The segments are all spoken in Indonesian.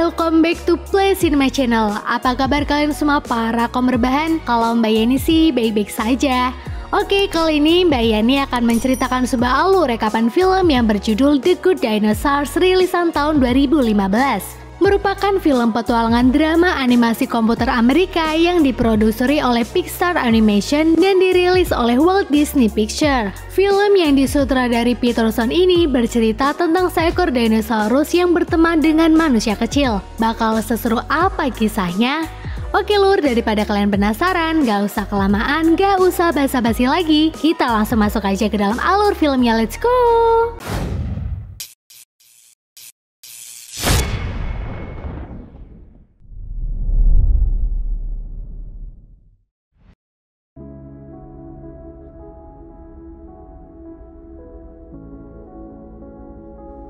welcome back to Play Cinema Channel. Apa kabar kalian semua para kaum rebahan? Kalau Mbak Yani sih baik-baik saja. Oke, kali ini Mbak Yani akan menceritakan sebuah alur rekapan film yang berjudul The Good Dinosaurs rilisan tahun 2015. Merupakan film petualangan drama animasi komputer Amerika yang diproduseri oleh Pixar Animation dan dirilis oleh Walt Disney Pictures. Film yang disutradari Peterson ini bercerita tentang seekor dinosaurus yang berteman dengan manusia kecil. Bakal seseru apa kisahnya? Oke lur, daripada kalian penasaran, gak usah kelamaan, gak usah basa-basi lagi. Kita langsung masuk aja ke dalam alur filmnya, let's go!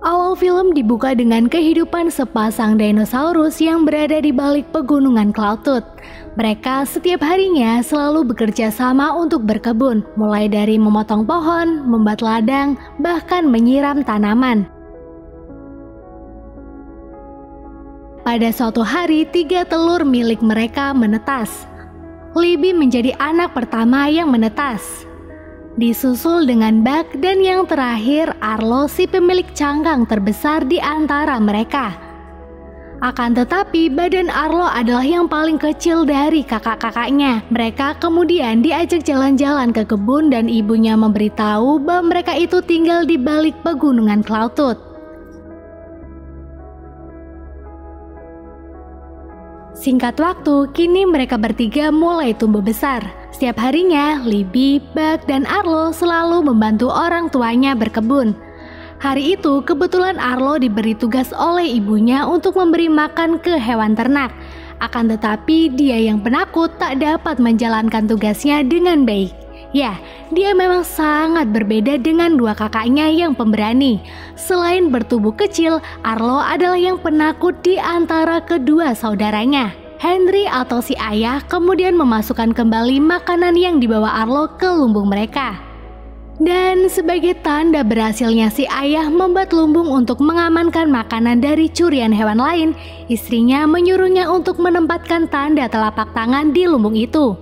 Awal film dibuka dengan kehidupan sepasang dinosaurus yang berada di balik pegunungan Cloud Tooth. Mereka setiap harinya selalu bekerja sama untuk berkebun, mulai dari memotong pohon, membuat ladang, bahkan menyiram tanaman. Pada suatu hari, 3 telur milik mereka menetas. Libby menjadi anak pertama yang menetas. Disusul dengan Buck dan yang terakhir Arlo, si pemilik cangkang terbesar di antara mereka. Akan tetapi badan Arlo adalah yang paling kecil dari kakak-kakaknya. Mereka kemudian diajak jalan-jalan ke kebun dan ibunya memberitahu bahwa mereka itu tinggal di balik pegunungan Cloud Tooth. Singkat waktu, kini mereka bertiga mulai tumbuh besar. Setiap harinya, Libby, Buck, dan Arlo selalu membantu orang tuanya berkebun. Hari itu, kebetulan Arlo diberi tugas oleh ibunya untuk memberi makan ke hewan ternak. Akan tetapi, dia yang penakut tak dapat menjalankan tugasnya dengan baik. Ya, dia memang sangat berbeda dengan 2 kakaknya yang pemberani. Selain bertubuh kecil, Arlo adalah yang penakut di antara kedua saudaranya. Henry atau si ayah kemudian memasukkan kembali makanan yang dibawa Arlo ke lumbung mereka. Dan sebagai tanda berhasilnya si ayah membuat lumbung untuk mengamankan makanan dari curian hewan lain, istrinya menyuruhnya untuk menempatkan tanda telapak tangan di lumbung itu.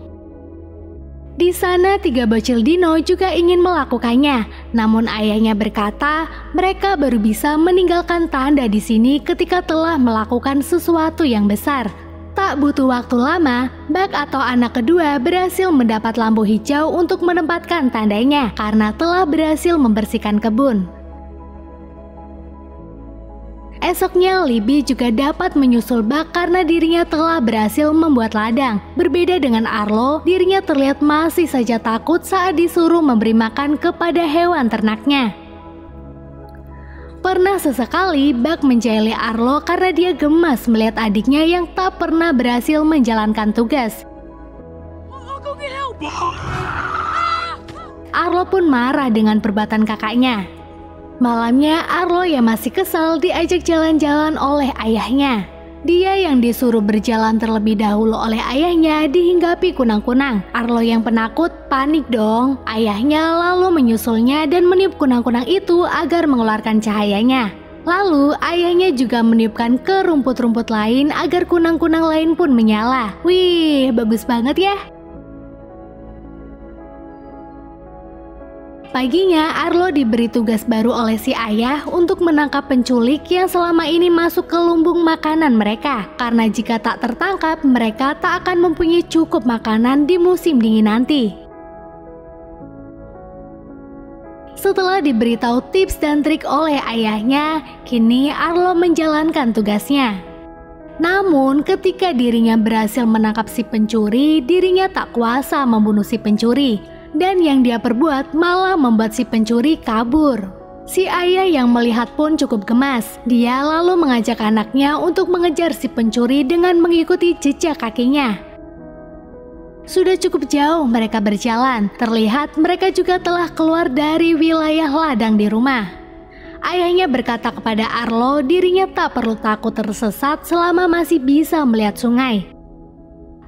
Di sana 3 bocil dino juga ingin melakukannya, namun ayahnya berkata mereka baru bisa meninggalkan tanda di sini ketika telah melakukan sesuatu yang besar. Tak butuh waktu lama, Buck atau anak kedua berhasil mendapat lampu hijau untuk menempatkan tandanya karena telah berhasil membersihkan kebun. Esoknya, Libby juga dapat menyusul Buck karena dirinya telah berhasil membuat ladang. Berbeda dengan Arlo, dirinya terlihat masih saja takut saat disuruh memberi makan kepada hewan ternaknya. Pernah sesekali Buck menjahili Arlo karena dia gemas melihat adiknya yang tak pernah berhasil menjalankan tugas. Arlo pun marah dengan perbuatan kakaknya. Malamnya, Arlo yang masih kesal diajak jalan-jalan oleh ayahnya. Dia yang disuruh berjalan terlebih dahulu oleh ayahnya dihinggapi kunang-kunang. Arlo yang penakut panik dong. Ayahnya lalu menyusulnya dan meniup kunang-kunang itu agar mengeluarkan cahayanya. Lalu ayahnya juga meniupkan ke rumput-rumput lain agar kunang-kunang lain pun menyala. Wih, bagus banget ya. Paginya, Arlo diberi tugas baru oleh si ayah untuk menangkap penculik yang selama ini masuk ke lumbung makanan mereka. Karena jika tak tertangkap, mereka tak akan mempunyai cukup makanan di musim dingin nanti. Setelah diberitahu tips dan trik oleh ayahnya, kini Arlo menjalankan tugasnya. Namun, ketika dirinya berhasil menangkap si pencuri, dirinya tak kuasa membunuh si pencuri. Dan yang dia perbuat malah membuat si pencuri kabur. Si ayah yang melihat pun cukup gemas. Dia lalu mengajak anaknya untuk mengejar si pencuri dengan mengikuti jejak kakinya. Sudah cukup jauh mereka berjalan. Terlihat mereka juga telah keluar dari wilayah ladang di rumah. Ayahnya berkata kepada Arlo dirinya tak perlu takut tersesat selama masih bisa melihat sungai.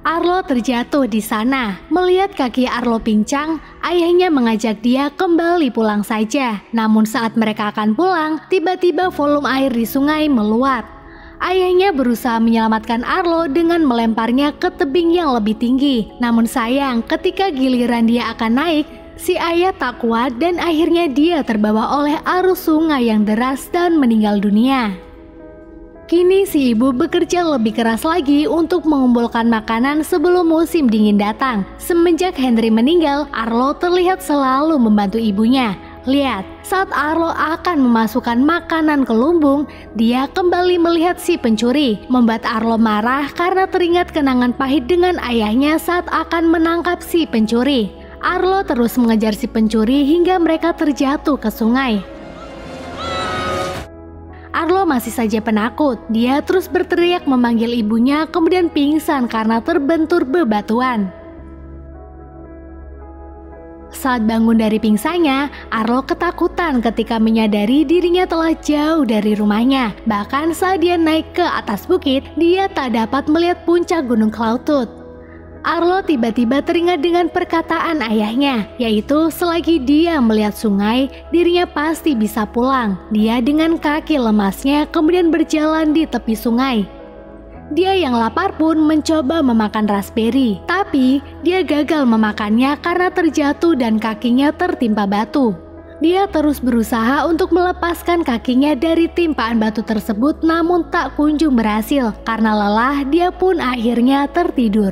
Arlo terjatuh di sana. Melihat kaki Arlo pincang, ayahnya mengajak dia kembali pulang saja. Namun saat mereka akan pulang, tiba-tiba volume air di sungai meluap. Ayahnya berusaha menyelamatkan Arlo dengan melemparnya ke tebing yang lebih tinggi. Namun sayang, ketika giliran dia akan naik, si ayah tak kuat dan akhirnya dia terbawa oleh arus sungai yang deras dan meninggal dunia. Kini si ibu bekerja lebih keras lagi untuk mengumpulkan makanan sebelum musim dingin datang. Semenjak Henry meninggal, Arlo terlihat selalu membantu ibunya. Lihat, saat Arlo akan memasukkan makanan ke lumbung, dia kembali melihat si pencuri. Membuat Arlo marah karena teringat kenangan pahit dengan ayahnya saat akan menangkap si pencuri. Arlo terus mengejar si pencuri hingga mereka terjatuh ke sungai. Arlo masih saja penakut. Dia terus berteriak memanggil ibunya, kemudian pingsan karena terbentur bebatuan. Saat bangun dari pingsannya, Arlo ketakutan ketika menyadari dirinya telah jauh dari rumahnya. Bahkan saat dia naik ke atas bukit, dia tak dapat melihat puncak Gunung Cloud Tooth. Arlo tiba-tiba teringat dengan perkataan ayahnya, yaitu selagi dia melihat sungai, dirinya pasti bisa pulang. Dia dengan kaki lemasnya kemudian berjalan di tepi sungai. Dia yang lapar pun mencoba memakan raspberry, tapi dia gagal memakannya karena terjatuh dan kakinya tertimpa batu. Dia terus berusaha untuk melepaskan kakinya dari timpaan batu tersebut, namun tak kunjung berhasil. Karena lelah, dia pun akhirnya tertidur.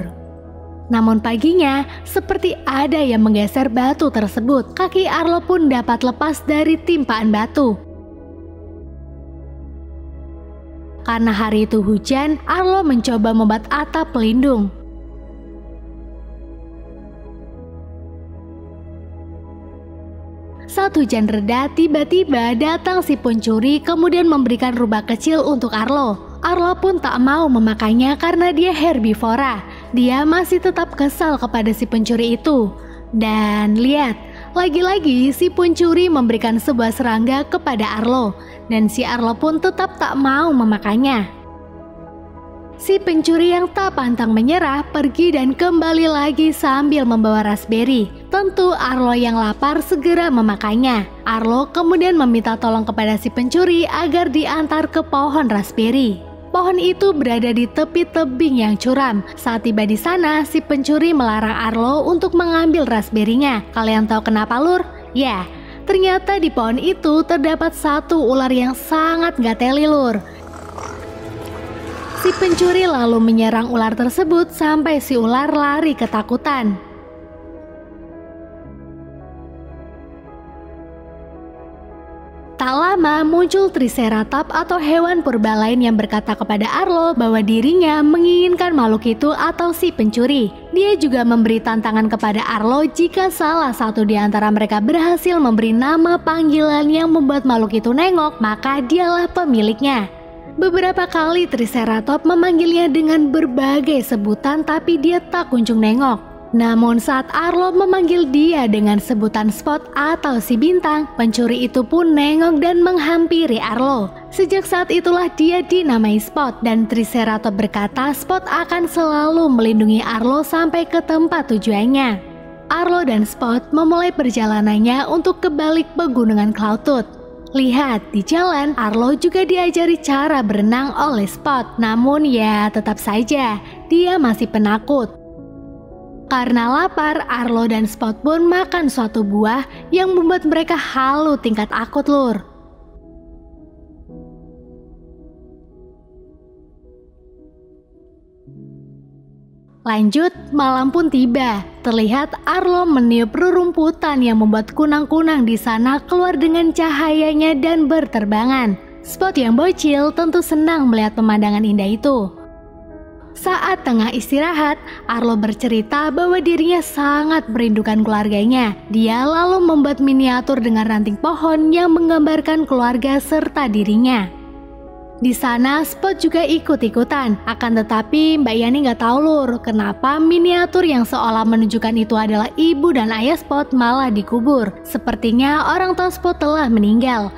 Namun paginya, seperti ada yang menggeser batu tersebut. Kaki Arlo pun dapat lepas dari timpaan batu. Karena hari itu hujan, Arlo mencoba membuat atap pelindung. Saat hujan reda, tiba-tiba datang si pencuri kemudian memberikan rubah kecil untuk Arlo. Arlo pun tak mau memakainya karena dia herbivora. Dia masih tetap kesal kepada si pencuri itu. Dan lihat, lagi-lagi si pencuri memberikan sebuah serangga kepada Arlo. Dan si Arlo pun tetap tak mau memakainya. Si pencuri yang tak pantang menyerah pergi dan kembali lagi sambil membawa raspberry. Tentu Arlo yang lapar segera memakainya. Arlo kemudian meminta tolong kepada si pencuri agar diantar ke pohon raspberry. Pohon itu berada di tepi tebing yang curam. Saat tiba di sana, si pencuri melarang Arlo untuk mengambil raspberry-nya. Kalian tahu kenapa, Lur? Ya, ternyata di pohon itu terdapat satu ular yang sangat gak teli, Lur. Si pencuri lalu menyerang ular tersebut sampai si ular lari ketakutan. Tak lama muncul Triceratops atau hewan purba lain yang berkata kepada Arlo bahwa dirinya menginginkan makhluk itu atau si pencuri. Dia juga memberi tantangan kepada Arlo jika salah satu di antara mereka berhasil memberi nama panggilan yang membuat makhluk itu nengok, maka dialah pemiliknya. Beberapa kali Triceratops memanggilnya dengan berbagai sebutan tapi dia tak kunjung nengok. Namun saat Arlo memanggil dia dengan sebutan Spot atau si bintang, pencuri itu pun nengok dan menghampiri Arlo. Sejak saat itulah dia dinamai Spot dan Triceratops berkata Spot akan selalu melindungi Arlo sampai ke tempat tujuannya. Arlo dan Spot memulai perjalanannya untuk ke balik pegunungan Cloud Tooth. Lihat, di jalan Arlo juga diajari cara berenang oleh Spot. Namun ya tetap saja, dia masih penakut. Karena lapar, Arlo dan Spot pun makan suatu buah yang membuat mereka halu tingkat akut, Lur. Lanjut, malam pun tiba. Terlihat Arlo meniup rerumputan yang membuat kunang-kunang di sana keluar dengan cahayanya dan berterbangan. Spot yang bocil tentu senang melihat pemandangan indah itu. Saat tengah istirahat, Arlo bercerita bahwa dirinya sangat merindukan keluarganya. Dia lalu membuat miniatur dengan ranting pohon yang menggambarkan keluarga serta dirinya. Di sana Spot juga ikut-ikutan. Akan tetapi Mbak Yani nggak tahu, Lur, kenapa miniatur yang seolah menunjukkan itu adalah ibu dan ayah Spot malah dikubur. Sepertinya orang tua Spot telah meninggal.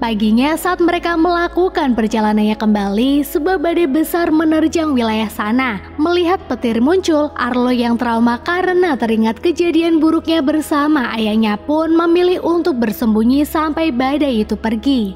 Paginya saat mereka melakukan perjalanannya kembali, sebuah badai besar menerjang wilayah sana. Melihat petir muncul, Arlo yang trauma karena teringat kejadian buruknya bersama ayahnya pun memilih untuk bersembunyi sampai badai itu pergi.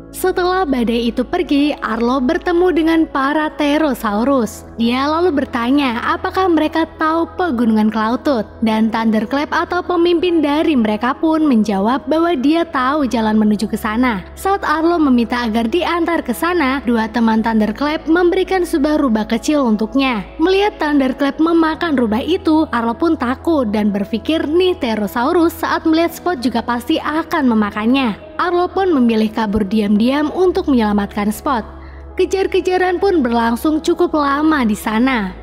Setelah badai itu pergi, Arlo bertemu dengan para Pterosaurus. Dia lalu bertanya apakah mereka tahu pegunungan Cloudtooth, dan Thunderclap atau pemimpin dari mereka pun menjawab bahwa dia tahu jalan menuju ke sana. Saat Arlo meminta agar diantar ke sana, dua teman Thunderclap memberikan sebuah rubah kecil untuknya. Melihat Thunderclap memakan rubah itu, Arlo pun takut dan berpikir nih Pterosaurus saat melihat Spot juga pasti akan memakannya. Arlo pun memilih kabur diam-diam untuk menyelamatkan Spot. Kejar-kejaran pun berlangsung cukup lama di sana.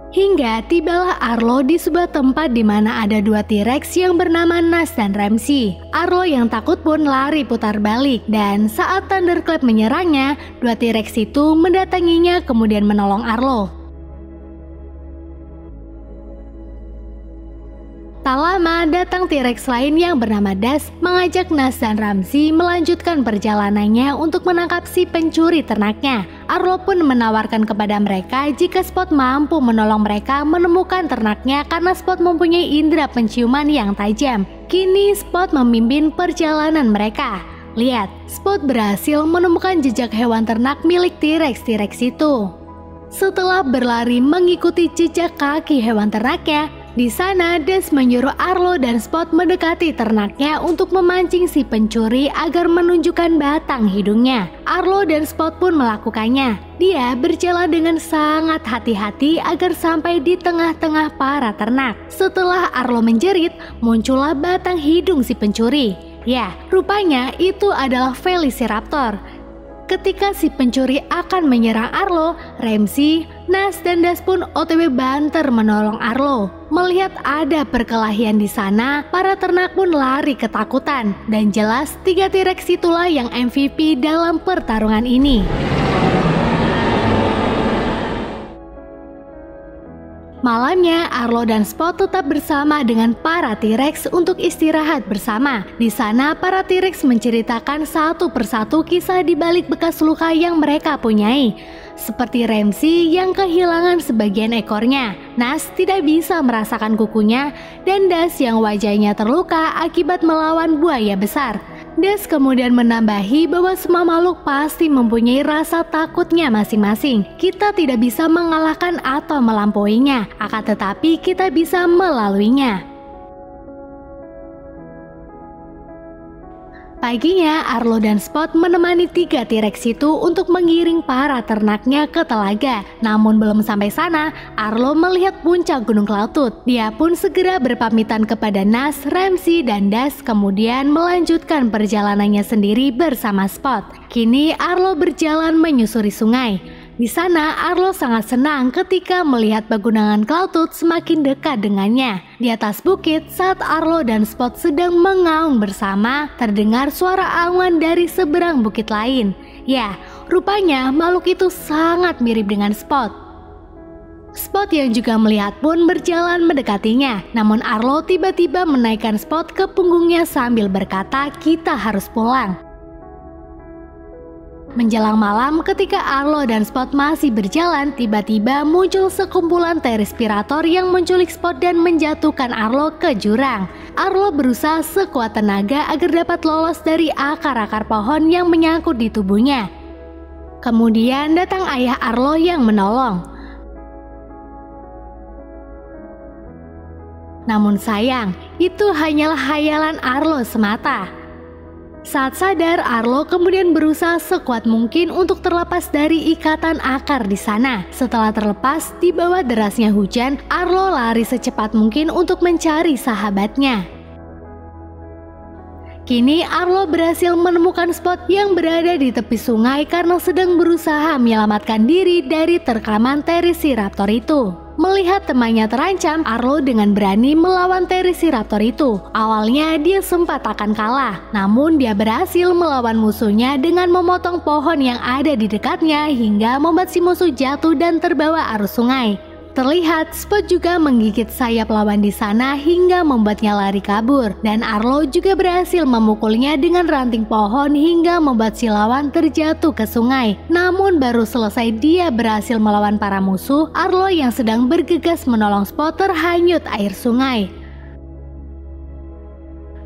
Hingga tibalah Arlo di sebuah tempat di mana ada dua T-Rex yang bernama Nash dan Ramsey. Arlo yang takut pun lari putar balik, dan saat Thunderclap menyerangnya, dua T-Rex itu mendatanginya kemudian menolong Arlo. Tak lama datang T-Rex lain yang bernama Dash mengajak Nash dan Ramsey melanjutkan perjalanannya untuk menangkap si pencuri ternaknya. Arlo pun menawarkan kepada mereka jika Spot mampu menolong mereka menemukan ternaknya karena Spot mempunyai indera penciuman yang tajam. Kini Spot memimpin perjalanan mereka. Lihat, Spot berhasil menemukan jejak hewan ternak milik T-Rex itu. Setelah berlari mengikuti jejak kaki hewan ternaknya, di sana Dash menyuruh Arlo dan Spot mendekati ternaknya untuk memancing si pencuri agar menunjukkan batang hidungnya. Arlo dan Spot pun melakukannya. Dia berjalan dengan sangat hati-hati agar sampai di tengah-tengah para ternak. Setelah Arlo menjerit, muncullah batang hidung si pencuri. Ya, rupanya itu adalah Velociraptor. Ketika si pencuri akan menyerang Arlo, Ramsey, Nash, dan Dash pun OTW banter menolong Arlo. Melihat ada perkelahian di sana, para ternak pun lari ketakutan. Dan jelas, tiga T-Rex itulah yang MVP dalam pertarungan ini. Malamnya, Arlo dan Spot tetap bersama dengan para T-Rex untuk istirahat bersama. Di sana, para T-Rex menceritakan satu persatu kisah di balik bekas luka yang mereka punyai. Seperti Ramsey yang kehilangan sebagian ekornya, Nash tidak bisa merasakan kukunya, dan Dash yang wajahnya terluka akibat melawan buaya besar. Dash kemudian menambahi bahwa semua makhluk pasti mempunyai rasa takutnya masing-masing. Kita tidak bisa mengalahkan atau melampauinya, akan tetapi kita bisa melaluinya. Paginya, Arlo dan Spot menemani tiga T-Rex itu untuk mengiring para ternaknya ke telaga. Namun belum sampai sana, Arlo melihat puncak Gunung Cloudtooth. Dia pun segera berpamitan kepada Nash, Ramsey, dan Dash, kemudian melanjutkan perjalanannya sendiri bersama Spot. Kini Arlo berjalan menyusuri sungai. Di sana, Arlo sangat senang ketika melihat pegunungan Cloudtooth semakin dekat dengannya. Di atas bukit, saat Arlo dan Spot sedang mengaum bersama, terdengar suara awan dari seberang bukit lain. Ya, rupanya makhluk itu sangat mirip dengan Spot. Spot yang juga melihat pun berjalan mendekatinya. Namun Arlo tiba-tiba menaikkan Spot ke punggungnya sambil berkata, "Kita harus pulang." Menjelang malam, ketika Arlo dan Spot masih berjalan, tiba-tiba muncul sekumpulan T-Respirator yang menculik Spot dan menjatuhkan Arlo ke jurang. Arlo berusaha sekuat tenaga agar dapat lolos dari akar-akar pohon yang menyangkut di tubuhnya. Kemudian datang ayah Arlo yang menolong. Namun sayang, itu hanyalah khayalan Arlo semata. Saat sadar, Arlo kemudian berusaha sekuat mungkin untuk terlepas dari ikatan akar di sana. Setelah terlepas, di bawah derasnya hujan, Arlo lari secepat mungkin untuk mencari sahabatnya. Kini Arlo berhasil menemukan Spot yang berada di tepi sungai karena sedang berusaha menyelamatkan diri dari terkaman Velociraptor itu. Melihat temannya terancam, Arlo dengan berani melawan Velociraptor itu. Awalnya dia sempat akan kalah, namun dia berhasil melawan musuhnya dengan memotong pohon yang ada di dekatnya hingga membuat si musuh jatuh dan terbawa arus sungai. Terlihat Spot juga menggigit sayap lawan di sana hingga membuatnya lari kabur, dan Arlo juga berhasil memukulnya dengan ranting pohon hingga membuat si lawan terjatuh ke sungai. Namun baru selesai dia berhasil melawan para musuh, Arlo yang sedang bergegas menolong Spot terhanyut air sungai.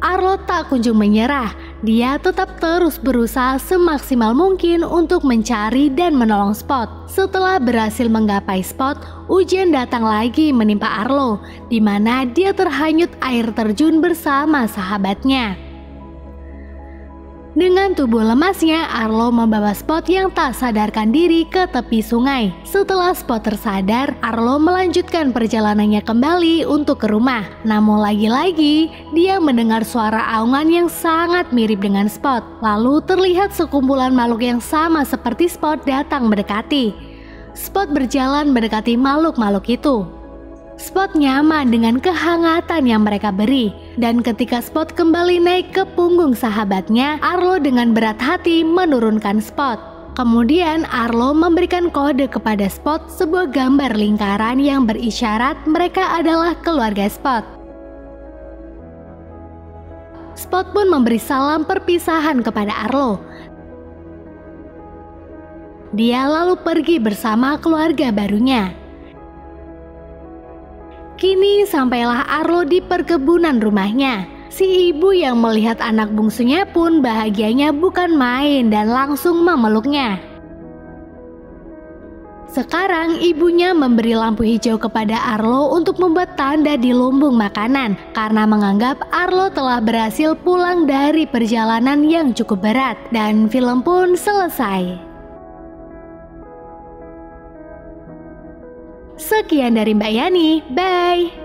Arlo tak kunjung menyerah. dia tetap terus berusaha semaksimal mungkin untuk mencari dan menolong Spot. Setelah berhasil menggapai Spot, ujian datang lagi menimpa Arlo, di mana dia terhanyut air terjun bersama sahabatnya. Dengan tubuh lemasnya, Arlo membawa Spot yang tak sadarkan diri ke tepi sungai. Setelah Spot tersadar, Arlo melanjutkan perjalanannya kembali untuk ke rumah. Namun lagi-lagi, dia mendengar suara aungan yang sangat mirip dengan Spot. Lalu terlihat sekumpulan makhluk yang sama seperti Spot datang mendekati. Spot berjalan mendekati makhluk-makhluk itu. Spot nyaman dengan kehangatan yang mereka beri. Dan ketika Spot kembali naik ke punggung sahabatnya, Arlo dengan berat hati menurunkan Spot. Kemudian Arlo memberikan kode kepada Spot, sebuah gambar lingkaran yang berisyarat mereka adalah keluarga Spot. Spot pun memberi salam perpisahan kepada Arlo. Dia lalu pergi bersama keluarga barunya. Kini sampailah Arlo di perkebunan rumahnya. Si ibu yang melihat anak bungsunya pun bahagianya bukan main dan langsung memeluknya. Sekarang ibunya memberi lampu hijau kepada Arlo untuk membuat tanda di lumbung makanan karena menganggap Arlo telah berhasil pulang dari perjalanan yang cukup berat. Dan film pun selesai. Sekian dari Mbak Yani, bye!